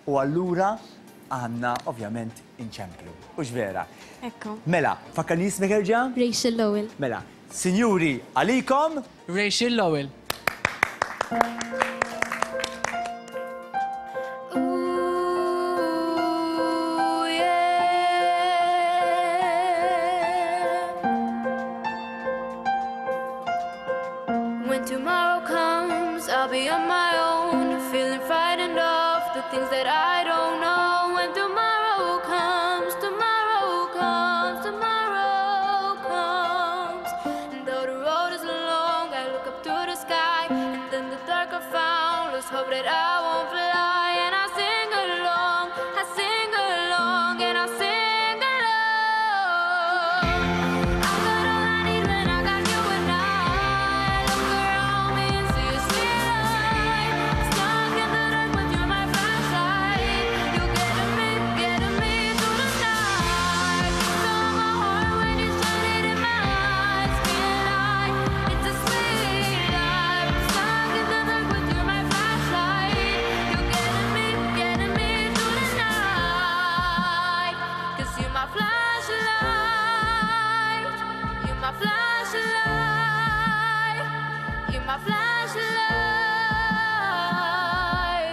u allura għandna ovvjament inċemplu. Ux vera. Ekku. Mela, fakkarni jismek erġa'? Rachel Lowell. Mela, sinjuri, għalikom? Rachel Lowell. When tomorrow comes, I'll be on my own, feeling frightened of the things that I don't know. When tomorrow comes, tomorrow comes, tomorrow comes. And though the road is long, I look up to the sky, and then the dark I found, let's hope that I won't fly. And I sing along, I sing along, and I sing. My flashlight,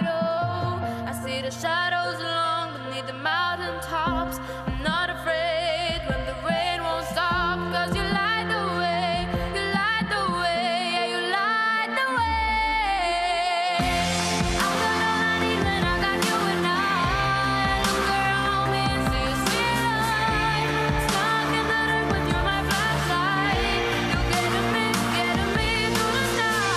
oh, I see the shadows along beneath the mountain tops. I'm not afraid when the rain won't stop, 'cause you light the way, you light the way, yeah, you light the way. I got all I need when I got you and I look around me and see a street light, stuck in the dark with you, my flashlight. You're getting me through the night.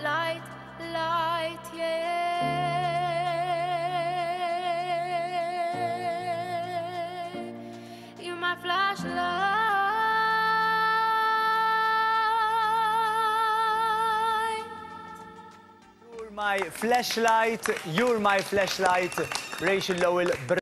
Light, light, yeah. You're my flashlight. You're my flashlight, you're my flashlight, Rachel Lowell.